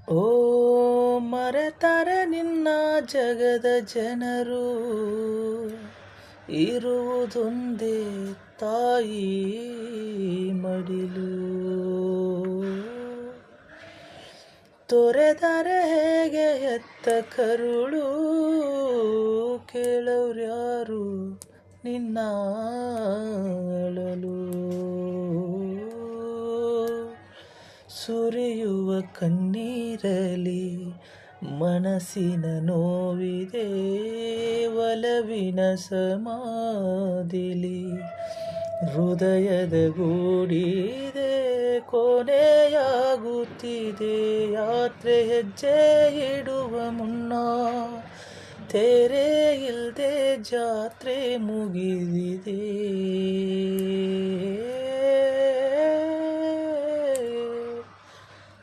ಓ ಮರೆತರೆ ನಿನ್ನ ಜಗದ ಜನರು, ಇರುವುದೊಂದೇ ತಾಯಿ ಮಡಿಲು. ತೊರೆದರೆ ಹೇಗೆ ಎತ್ತ ಕರುಳು, ಕೇಳೋರ್ಯಾರು ನಿನ್ನ ಅಳಲು. ಸುರಿಯುವ ಕಣ್ಣೀರಲಿ ಮನಸ್ಸಿನ ನೋವಿದೆ, ಒಲವಿನ ಸಮಾಧಿಲಿ ಹೃದಯದ ಗೂಡಿದೆ. ಕೊನೆಯಾಗುತ್ತಿದೆ ಯಾತ್ರೆ, ಹೆಜ್ಜೆ ಇಡುವ ಮುನ್ನ ತೆರೆ ಇಲ್ದೆ ಜಾತ್ರೆ ಮುಗಿದಿದೆ.